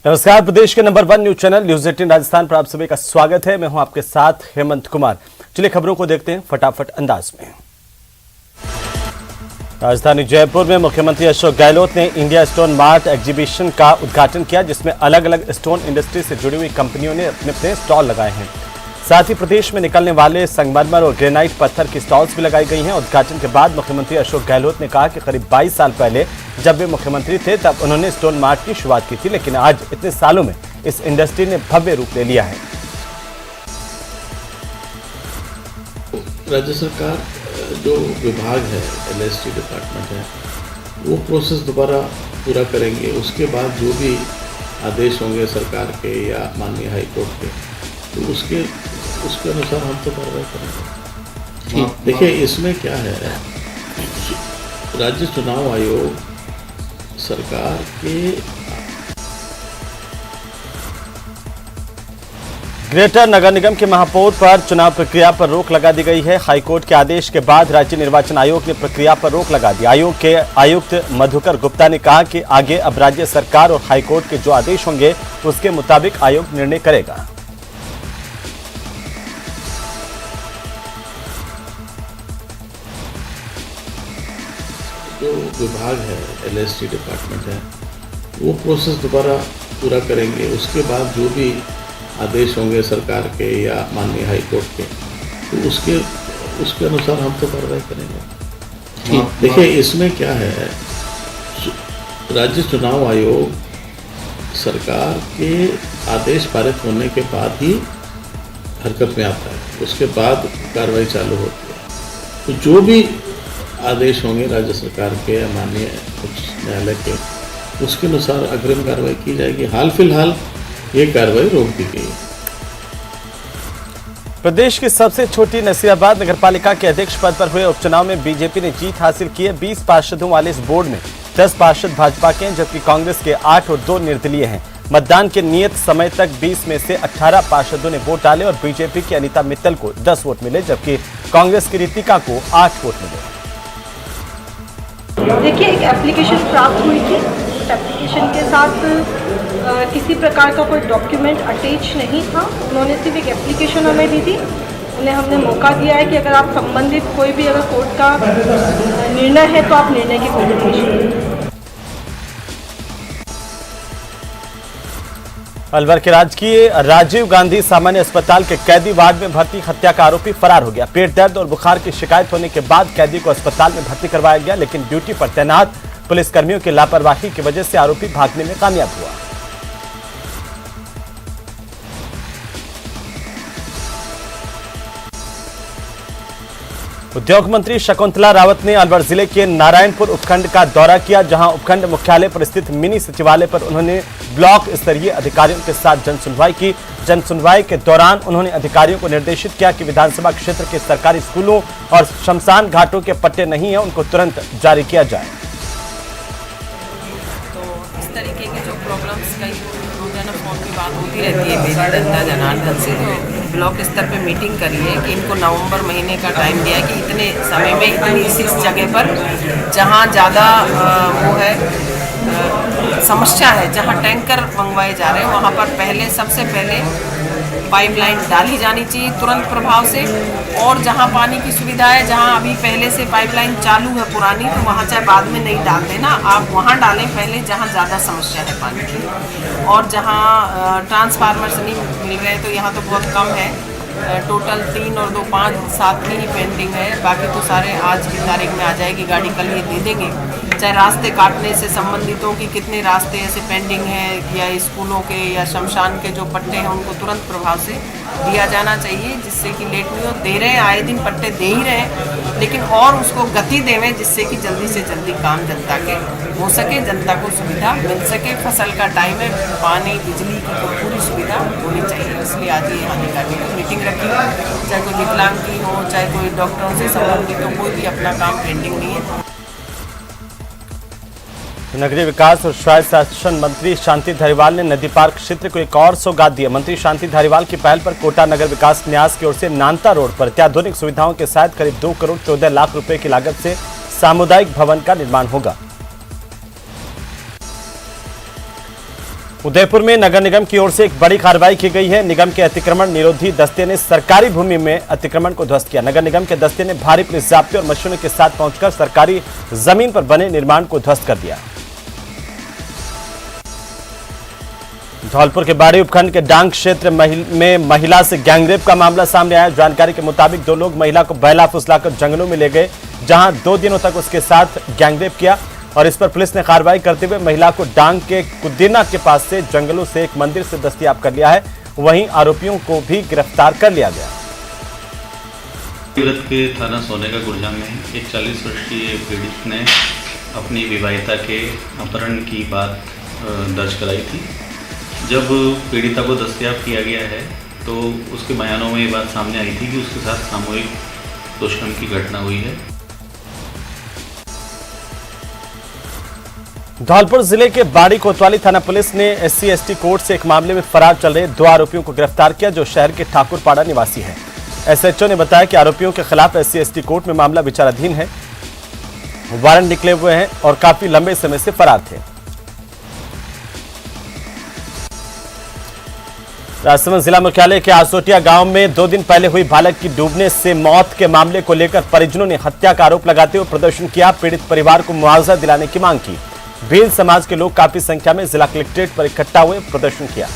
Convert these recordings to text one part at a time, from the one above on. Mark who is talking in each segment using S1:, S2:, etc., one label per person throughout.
S1: नमस्कार, प्रदेश के number 1 news channel news 18 Rajasthan पर आप सभी का स्वागत है। मैं हूं आपके साथ हेमंत कुमार। चलिए खबरों को देखते हैं फटाफट अंदाज में। राजधानी जयपुर में मुख्यमंत्री अशोक गहलोत ने इंडिया स्टोन मार्ट एग्जीबिशन का उद्घाटन किया, जिसमें अलग अलग स्टोन इंडस्ट्री से जुड़ी हुई कंपनियों ने अपने अपने स्टॉल लगाए हैं। साथ ही प्रदेश में निकलने वाले संगमरमर और ग्रेनाइट पत्थर की स्टॉल्स भी लगाई गई हैं। उद्घाटन के बाद मुख्यमंत्री अशोक गहलोत ने कहा कि करीब 22 साल पहले जब वे मुख्यमंत्री थे तब उन्होंने स्टोन मार्ट की शुरुआत की थी, लेकिन आज इतने सालों में इस इंडस्ट्री ने भव्य रूप ले लिया है।
S2: राज्य सरकार जो विभाग है, LST डिपार्टमेंट है, वो प्रोसेस दोबारा पूरा करेंगे। उसके बाद जो भी आदेश होंगे सरकार के या माननीय हाई कोर्ट के, तो उसके अनुसार हम तो कार्रवाई करेंगे। देखिए, इसमें क्या है, राज्य चुनाव आयोग सरकार के
S1: ग्रेटर नगर निगम के महापौर पर चुनाव प्रक्रिया पर रोक लगा दी गई है। हाईकोर्ट के आदेश के बाद राज्य निर्वाचन आयोग ने प्रक्रिया पर रोक लगा दी। आयोग के आयुक्त मधुकर गुप्ता ने कहा कि आगे अब राज्य सरकार और हाईकोर्ट के जो आदेश होंगे उसके मुताबिक आयोग निर्णय करेगा।
S2: जो विभाग है, LST डिपार्टमेंट है, वो प्रोसेस दोबारा पूरा करेंगे। उसके बाद जो भी आदेश होंगे सरकार के या माननीय हाई कोर्ट के, तो उसके अनुसार हम तो कार्रवाई करेंगे। देखिए, इसमें क्या है, राज्य चुनाव आयोग सरकार के आदेश पारित होने के बाद ही हरकत में आता है, उसके बाद कार्रवाई चालू होती है। तो जो भी आदेश होंगे राज्य सरकार के या माननीय उच्च न्यायालय के, उसके अनुसार अग्रिम कार्रवाई की जाएगी। हाल फिलहाल ये कार्रवाई रोक दी गई है।
S1: प्रदेश की सबसे छोटी नसीराबाद नगरपालिका के अध्यक्ष पद पर हुए उपचुनाव में बीजेपी ने जीत हासिल की है। 20 पार्षदों वाले इस बोर्ड में 10 पार्षद भाजपा के हैं, जबकि कांग्रेस के 8 और 2 निर्दलीय हैं। मतदान के नियत समय तक 20 में से 18 पार्षदों ने वोट डाले और बीजेपी की अनीता मित्तल को 10 वोट मिले, जबकि कांग्रेस की रितिका को 8 वोट मिले।
S3: देखिए, एक एप्लीकेशन प्राप्त हुई थी। उस एप्लीकेशन के साथ किसी प्रकार का कोई डॉक्यूमेंट अटैच नहीं था। उन्होंने सिर्फ एक एप्लीकेशन हमें दी थी। उन्हें हमने मौका दिया है कि अगर आप संबंधित कोई भी अगर कोर्ट का निर्णय है तो आप निर्णय की कॉन्ट्रीब्यूशन दें।
S1: अलवर के राजकीय राजीव गांधी सामान्य अस्पताल के कैदी वार्ड में भर्ती हत्या का आरोपी फरार हो गया। पेट दर्द और बुखार की शिकायत होने के बाद कैदी को अस्पताल में भर्ती करवाया गया, लेकिन ड्यूटी पर तैनात पुलिसकर्मियों की लापरवाही की वजह से आरोपी भागने में कामयाब हुआ। उद्योग मंत्री शकुंतला रावत ने अलवर जिले के नारायणपुर उपखंड का दौरा किया, जहां उपखंड मुख्यालय पर स्थित मिनी सचिवालय पर उन्होंने ब्लॉक स्तरीय अधिकारियों के साथ जनसुनवाई की। जनसुनवाई के दौरान उन्होंने अधिकारियों को निर्देशित किया कि विधानसभा क्षेत्र के सरकारी स्कूलों और शमशान घाटों के पट्टे नहीं है, उनको तुरंत जारी किया जाए।
S4: तो इस तरीके के जो प्रॉब्लम्स कई रोजाना फोन की बात होती रहती है मेरी जनता जनार्दन से, तो ब्लॉक स्तर पे मीटिंग करी है कि इनको नवंबर महीने का टाइम दिया है कि इतने समय में इतनी इस जगह पर जहाँ ज़्यादा वो है समस्या है, जहाँ टैंकर मंगवाए जा रहे हैं, वहाँ पर पहले सबसे पहले पाइपलाइन डाली जानी चाहिए तुरंत प्रभाव से। और जहाँ पानी की सुविधा है, जहाँ अभी पहले से पाइपलाइन चालू है पुरानी, तो वहाँ चाहे बाद में नहीं डाल देना, आप वहाँ डालें पहले जहाँ ज़्यादा समस्या है पानी की। और जहाँ ट्रांसफार्मर्स नहीं मिल रहे तो यहाँ तो बहुत कम है। टोटल 3 और 2 5 7 की ही पेंडिंग है, बाकी तो सारे आज की तारीख में आ जाएगी गाड़ी, कल ये दे देंगे। चाहे रास्ते काटने से संबंधितों की कितने रास्ते ऐसे पेंडिंग हैं, या स्कूलों के या शमशान के जो पट्टे हैं उनको तुरंत प्रभाव से दिया जाना चाहिए, जिससे कि लेट नहीं हो। दे रहे हैं, आए दिन पट्टे दे ही रहे, लेकिन और उसको गति देवें जिससे कि जल्दी से जल्दी काम जनता के हो सके, जनता को सुविधा मिल सके। फसल का टाइम है, पानी बिजली की तो पूरी सुविधा होनी चाहिए, इसलिए आज ये आने का मीटिंग रखी है। चाहे कोई विकलांग की हो, चाहे कोई डॉक्टरों से संबंधित हो, कोई भी अपना काम पेंडिंग नहीं है।
S1: नगरीय विकास और स्वायत्त शासन मंत्री शांति धारीवाल ने नदी पार्क क्षेत्र को एक और सौगात दी। मंत्री शांति धारीवाल की पहल पर कोटा नगर विकास न्यास की ओर से नानता रोड पर अत्याधुनिक सुविधाओं के साथ करीब 2 करोड़ 14 लाख रुपए की लागत से सामुदायिक भवन का निर्माण होगा। उदयपुर में नगर निगम की ओर से एक बड़ी कार्रवाई की गई है। निगम के अतिक्रमण निरोधी दस्ते ने सरकारी भूमि में अतिक्रमण को ध्वस्त किया। नगर निगम के दस्ते ने भारी पुलिस जाब्ते और मशीनों के साथ पहुंचकर सरकारी जमीन पर बने निर्माण को ध्वस्त कर दिया। धौलपुर के बाड़ी उपखंड के डांग क्षेत्र में महिला से गैंगरेप का मामला सामने आया। जानकारी के मुताबिक दो लोग महिला को बहला फुसलाकर जंगलों में ले गए, जहां 2 दिनों तक उसके साथ गैंगरेप किया और इस पर पुलिस ने कार्रवाई करते हुए महिला को डांग के कुदीना के पास से जंगलों से एक मंदिर से दस्तयाब कर लिया है। वहीं आरोपियों को भी गिरफ्तार कर लिया गया।
S5: सूरत के थाना सोने का गुरजाम में एक 40 वर्षीय पीड़ित ने अपनी विवाहिता के अपहरण की बात दर्ज कराई थी। जब पीड़िता को दस्तयाब किया गया है तो उसके बयानों में ये बात सामने आई थी कि उसके साथ सामूहिक दुष्कर्म की घटना हुई है।
S1: धौलपुर जिले के बाड़ी कोतवाली थाना पुलिस ने SC/ST कोर्ट से एक मामले में फरार चल रहे 2 आरोपियों को गिरफ्तार किया, जो शहर के ठाकुरपाड़ा निवासी हैं। SHO ने बताया कि आरोपियों के खिलाफ SC/ST कोर्ट में मामला विचाराधीन है। वारंट निकले हुए हैं और काफी लंबे समय से फरार थे। राजसमंद जिला मुख्यालय के आसोटिया गांव में 2 दिन पहले हुई बालक की डूबने से मौत के मामले को लेकर परिजनों ने हत्या का आरोप लगाते हुए प्रदर्शन किया। पीड़ित परिवार को मुआवजा दिलाने की मांग की। भील समाज के लोग काफी संख्या में जिला कलेक्ट्रेट पर इकट्ठा हुए प्रदर्शन किया।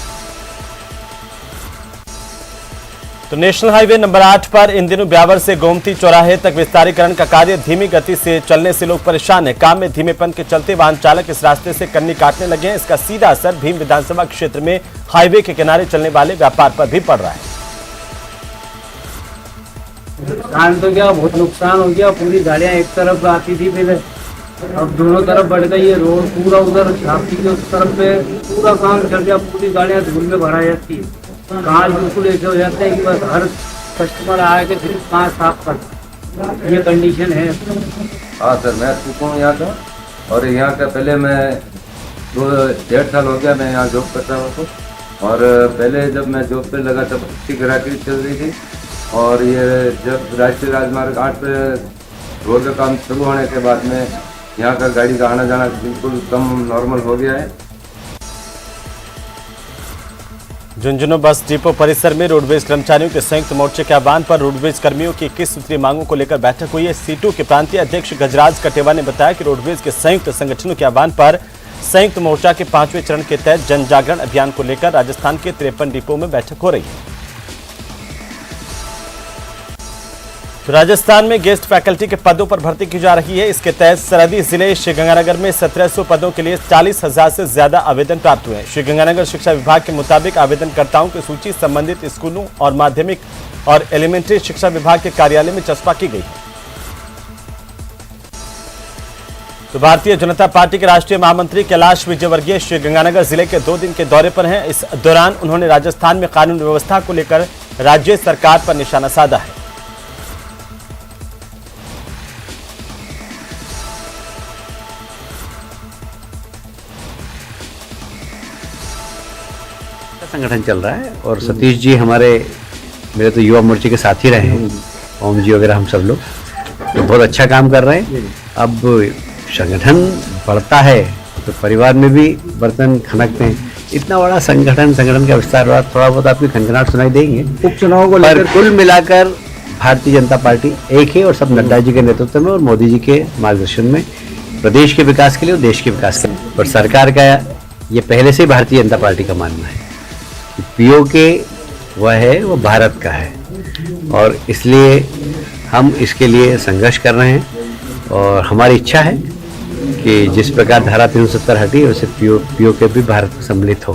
S1: तो नेशनल हाईवे नंबर 8 पर इन दिनों ब्यावर से गोमती चौराहे तक विस्तारीकरण का कार्य धीमी गति से चलने से लोग परेशान हैं। काम में धीमेपन के चलते वाहन चालक इस रास्ते से कन्नी काटने लगे हैं। इसका सीधा असर भीम विधानसभा क्षेत्र में हाईवे के किनारे चलने वाले व्यापार पर भी पड़ रहा है।
S6: नुकसान तो क्या, बहुत नुकसान हो गया। पूरी गाड़ियां एक तरफ आती थी पहले, अब दोनों तरफ बढ़ गई है। रोड पूरा उधर झांकी के उस तरफ पे पूरा काम चल गया। पूरी गाड़ियां धूल में भरा जाती है। कांच बिल्कुल ऐसे हो जाते हैं कि बस हर कस्टमर आके फिर कांच साफ कर, ये कंडीशन है।
S7: हाँ सर, मैं चुका हूँ यहाँ का, और यहाँ का पहले मैं 2-1.5 साल हो गया मैं यहाँ जॉब करता हूँ। तो और पहले जब मैं जॉब पे लगा तब अच्छी ग्राहकी चल रही थी। और ये जब राष्ट्रीय राजमार्ग 8 पे रोड का काम शुरू होने के बाद में यहाँ का गाड़ी का आना जाना बिल्कुल कम नॉर्मल हो गया है।
S1: झुंझुनू बस डिपो परिसर में रोडवेज कर्मचारियों के संयुक्त मोर्चे के आह्वान पर रोडवेज कर्मियों की 21 सूत्रीय मांगों को लेकर बैठक हुई है। सीटू के प्रांतीय अध्यक्ष गजराज कटेवा ने बताया कि रोडवेज के संयुक्त संगठनों के आह्वान पर संयुक्त मोर्चा के 5वें चरण के तहत जन जागरण अभियान को लेकर राजस्थान के 53 डिपो में बैठक हो रही है। तो राजस्थान में गेस्ट फैकल्टी के पदों पर भर्ती की जा रही है। इसके तहत सरहदी जिले श्रीगंगानगर में 1700 पदों के लिए 40,000 से ज्यादा आवेदन प्राप्त हुए हैं। श्रीगंगानगर शिक्षा विभाग के मुताबिक आवेदनकर्ताओं की सूची संबंधित स्कूलों और माध्यमिक और एलिमेंट्री शिक्षा विभाग के कार्यालय में चस्पा की गई है। तो भारतीय जनता पार्टी के राष्ट्रीय महामंत्री कैलाश विजयवर्गीय श्रीगंगानगर जिले के 2 दिन के दौरे पर हैं। इस दौरान उन्होंने राजस्थान में कानून व्यवस्था को लेकर राज्य सरकार पर निशाना साधा है।
S8: संगठन चल रहा है और सतीश जी हमारे मेरे तो युवा मोर्चे के साथ ही रहे हैं, ओम जी वगैरह हम सब लोग तो बहुत अच्छा काम कर रहे हैं। अब संगठन बढ़ता है तो परिवार में भी बर्तन खनकते हैं। इतना बड़ा संगठन का विस्तार हुआ, थोड़ा बहुत आपकी खनखनाहट सुनाई देंगे। उपचुनाव को लेकर कुल मिलाकर भारतीय जनता पार्टी एक है और सब नड्डा जी के नेतृत्व में और मोदी जी के मार्गदर्शन में प्रदेश के विकास के लिए और देश के विकास के लिए। और सरकार का ये पहले से ही भारतीय जनता पार्टी का मानना है पीओके वह है वो भारत का है और इसलिए हम इसके लिए संघर्ष कर रहे हैं। और हमारी इच्छा है कि जिस प्रकार धारा 370 हटी वैसे पीओके भी भारत में सम्मिलित हो,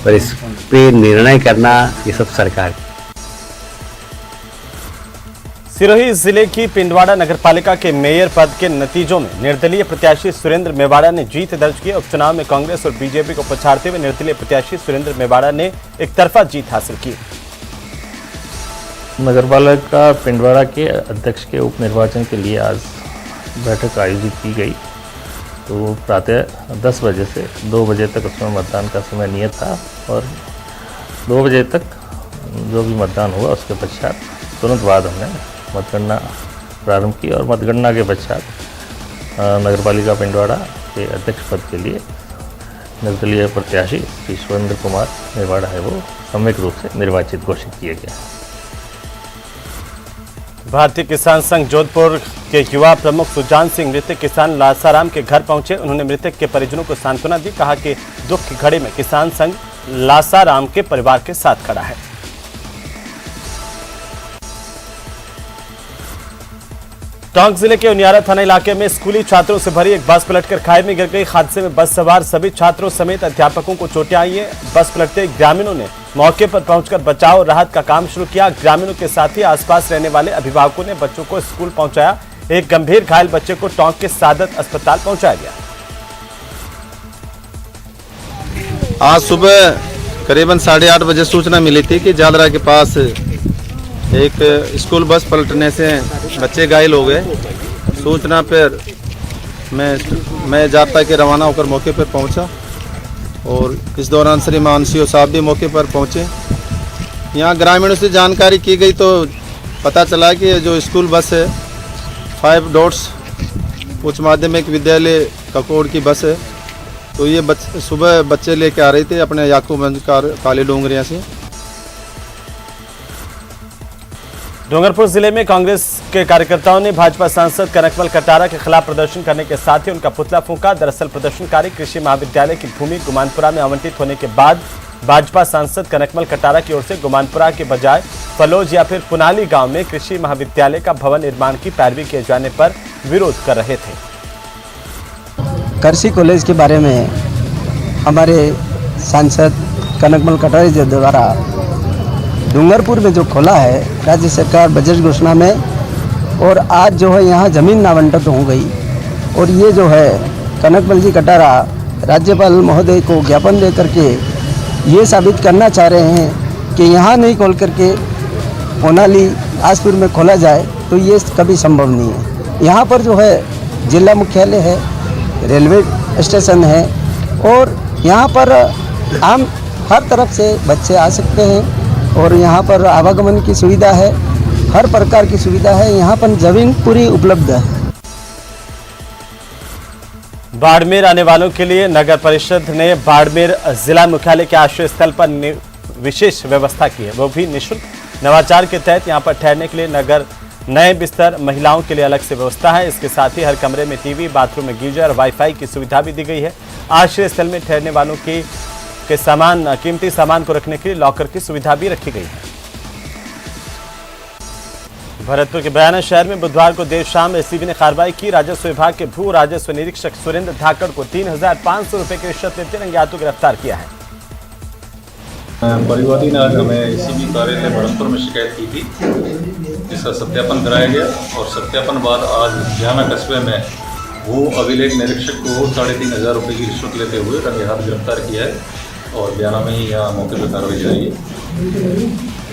S8: पर इस पे निर्णय करना ये सब सरकार।
S1: सिरोही जिले की पिंडवाड़ा नगरपालिका के मेयर पद के नतीजों में निर्दलीय प्रत्याशी सुरेंद्र मेवाड़ा ने जीत दर्ज की। उपचुनाव में कांग्रेस और बीजेपी को पछाड़ते हुए निर्दलीय प्रत्याशी सुरेंद्र मेवाड़ा ने एक तरफा जीत हासिल की।
S9: नगरपालिका पिंडवाड़ा के अध्यक्ष के उप निर्वाचन के लिए आज बैठक आयोजित की गई। तो प्रातः 10 बजे से 2 बजे तक उसमें मतदान का समय नियत था और 2 बजे तक जो भी मतदान हुआ उसके पश्चात तुरंत बाद हमने मतगणना प्रारंभ की और मतगणना के पश्चात नगरपालिका पिंडवाड़ा के अध्यक्ष पद के लिए निर्दलीय प्रत्याशी श्री सुरेंद्र कुमार निर्वाड़ा है वो सम्यक रूप से निर्वाचित घोषित किए गए।
S1: भारतीय किसान संघ जोधपुर के युवा प्रमुख सुजान सिंह मृतक किसान लासाराम के घर पहुंचे। उन्होंने मृतक के परिजनों को सांत्वना दी। कहा कि दुख की घड़ी में किसान संघ लासाराम के परिवार के साथ खड़ा है। टोंक जिले के उनियारा थाना इलाके में स्कूली छात्रों से भरी एक बस पलटकर खाई में गिर गई। हादसे में बस सवार सभी छात्रों समेत अध्यापकों को चोटें आई हैं। बस पलटते ग्रामीणों ने मौके पर पहुंचकर बचाव और राहत का काम शुरू किया। ग्रामीणों के साथ ही आसपास रहने वाले अभिभावकों ने बच्चों को स्कूल पहुंचाया। एक गंभीर घायल बच्चे को टोंक के सादत अस्पताल पहुंचाया गया।
S10: आज सुबह करीबन 8:30 बजे सूचना मिली थी कि जालरा के पास एक स्कूल बस पलटने से बच्चे घायल हो गए। सूचना पर मैं जाप्ता के रवाना होकर मौके पर पहुंचा और इस दौरान श्रीमान सीओ साहब भी मौके पर पहुंचे। यहाँ ग्रामीणों से जानकारी की गई तो पता चला कि जो स्कूल बस है 5 डॉट्स उच्च माध्यमिक विद्यालय ककोड़ की बस है। तो ये सुबह बच्चे लेके आ रहे थे अपने याकूबगंज काले डोंगरिया से।
S1: डूंगरपुर जिले में कांग्रेस के कार्यकर्ताओं ने भाजपा सांसद कनकमल कटारा के खिलाफ प्रदर्शन करने के साथ ही उनका पुतला फूंका। दरअसल प्रदर्शनकारी कृषि महाविद्यालय की भूमि गुमानपुरा में आवंटित होने के बाद भाजपा सांसद कनकमल कटारा की ओर से गुमानपुरा के बजाय फलोज या फिर पुनाली गांव में कृषि महाविद्यालय का भवन निर्माण की पैरवी किए जाने पर विरोध कर रहे थे।
S11: कृषि कॉलेज के बारे में हमारे सांसद कनकमल कटारा जी द्वारा डूंगरपुर में जो खोला है राज्य सरकार बजट घोषणा में, और आज जो है यहाँ ज़मीन आवंटित हो गई। और ये जो है कनकमल जी कटारा राज्यपाल महोदय को ज्ञापन दे करके ये साबित करना चाह रहे हैं कि यहाँ नहीं खोल करके ओनाली आसपुर में खोला जाए, तो ये कभी संभव नहीं है। यहाँ पर जो है जिला मुख्यालय है, रेलवे स्टेशन है और यहाँ पर आम हर तरफ से बच्चे आ सकते हैं और यहाँ पर आवागमन की सुविधा है, हर प्रकार की सुविधा है। यहाँ पर जमीन पूरी उपलब्ध है।
S1: बाड़मेर आने वालों के लिए नगर परिषद ने बाड़मेर जिला मुख्यालय के आश्रय स्थल पर विशेष व्यवस्था की है, वो भी निःशुल्क। नवाचार के तहत यहाँ पर ठहरने के लिए नए बिस्तर, महिलाओं के लिए अलग से व्यवस्था है। इसके साथ ही हर कमरे में टीवी, बाथरूम में गीजर, वाईफाई की सुविधा भी दी गई है। आश्रय स्थल में ठहरने वालों के सामान, कीमती सामान को रखने के लिए लॉकर की सुविधा भी रखी गई है। भरतपुर के बयाना शहर में बुधवार को देर शाम एसीबी ने कार्रवाई की। राजस्व विभाग के भू राजस्व निरीक्षक सुरेंद्र धाकड़ को 3,500 रुपए की रिश्वत लेते रंगे हाथों गिरफ्तार किया है।
S12: परिवादी ने आज हमें एसीबी कार्यालय भरतपुर में शिकायत की थी, जिसका सत्यापन कराया गया और सत्यापन बाद आज बयाना कस्बे में भू अभिलेख निरीक्षक को 3,500 रुपये की रिश्वत लेते हुए रंगे हाथ गिरफ्तार किया है और बयाना में ही यहाँ मौके पर कार्रवाई जारी है।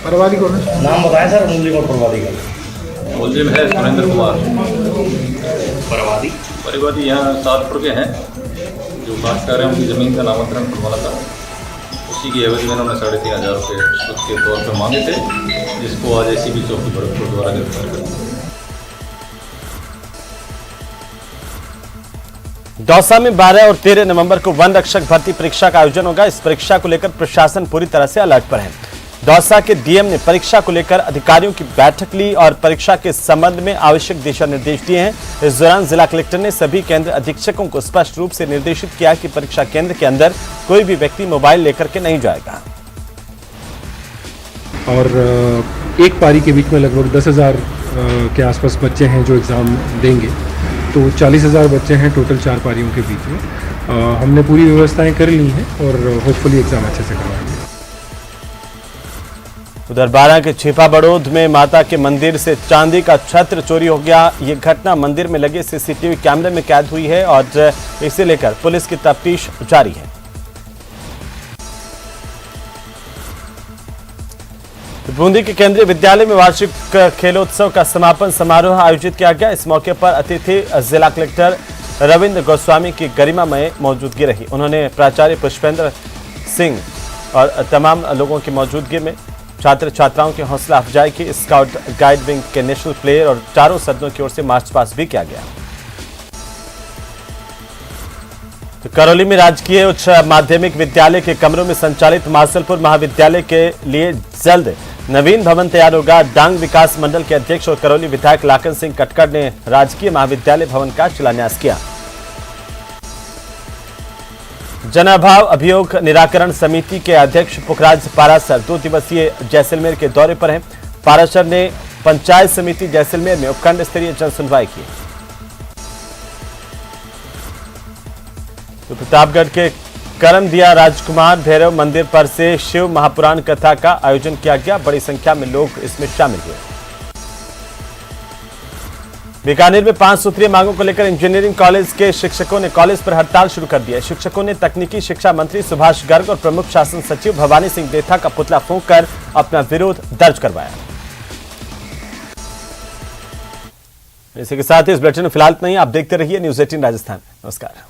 S6: परवादी कौन है?
S12: नाम बताएं सर। मुलजिम और परवादी का मुलजिम है सुरेंद्र कुमार। परिवादी यहाँ सातपुर के हैं। जो काश्तकार हैं उनकी ज़मीन का नामांतरण करवाना था, उसी की एवज में उन्होंने 3,500 रुपये रिश्वत के तौर पर मांगे थे, जिसको आज एसीबी चौकी भरतपुर द्वारा गिरफ्तार कर दिया।
S1: दौसा में 12 और 13 नवंबर को वन रक्षक भर्ती परीक्षा का आयोजन होगा। इस परीक्षा को लेकर प्रशासन पूरी तरह से अलर्ट पर है। दौसा के डीएम ने परीक्षा को लेकर अधिकारियों की बैठक ली और परीक्षा के संबंध में आवश्यक दिशा निर्देश दिए हैं। इस दौरान जिला कलेक्टर ने सभी केंद्र अधीक्षकों को स्पष्ट रूप से निर्देशित किया कि परीक्षा केंद्र के अंदर कोई भी व्यक्ति मोबाइल लेकर के नहीं जाएगा।
S13: और एक पारी के बीच में लगभग 10,000 के आसपास बच्चे हैं जो एग्ज़ाम देंगे, तो 40,000 बच्चे हैं टोटल 4 पारियों के बीच में। हमने पूरी व्यवस्थाएं कर ली हैं और होपफुली एग्ज़ाम अच्छे से करवाएंगे।
S1: उधर बारां के छिपा बड़ौद में माता के मंदिर से चांदी का छत्र चोरी हो गया। ये घटना मंदिर में लगे सीसीटीवी कैमरे में कैद हुई है और इसे लेकर पुलिस की तफ्तीश जारी है। बूंदी के केंद्रीय विद्यालय में वार्षिक खेलोत्सव का समापन समारोह आयोजित किया गया। इस मौके पर अतिथि जिला कलेक्टर रविंद्र गोस्वामी की गरिमामय मौजूदगी रही। उन्होंने प्राचार्य पुष्पेंद्र सिंह और तमाम लोगों की मौजूदगी में छात्र छात्राओं की हौसला अफजाई की। स्काउट गाइड विंग के नेशनल प्लेयर और चारों सदनों की ओर से मार्च पास्ट भी किया गया। तो करौली में राजकीय उच्च माध्यमिक विद्यालय के कमरों में संचालित मासलपुर महाविद्यालय के लिए जल्द नवीन भवन तैयार होगा। डांग विकास मंडल के अध्यक्ष और करौली विधायक लाखन सिंह कटकड़ ने राजकीय महाविद्यालय भवन का शिलान्यास किया। जन अभाव अभियोग निराकरण समिति के अध्यक्ष पुखराज पारासर 2 दिवसीय जैसलमेर के दौरे पर हैं। पारासर ने पंचायत समिति जैसलमेर में उपखंड स्तरीय जन सुनवाई की। तो प्रतापगढ़ के करमदिया राजकुमार भैरव मंदिर पर से शिव महापुराण कथा का आयोजन किया गया। बड़ी संख्या में लोग इसमें शामिल हुए। बीकानेर में 5 सूत्रीय मांगों को लेकर इंजीनियरिंग कॉलेज के शिक्षकों ने कॉलेज पर हड़ताल शुरू कर दिया। शिक्षकों ने तकनीकी शिक्षा मंत्री सुभाष गर्ग और प्रमुख शासन सचिव भवानी सिंह देथा का पुतला फूंककर अपना विरोध दर्ज करवाया। इसी के साथ ही इस बुलेटिन में फिलहाल नहीं, आप देखते रहिए न्यूज़ 18 राजस्थान। नमस्कार।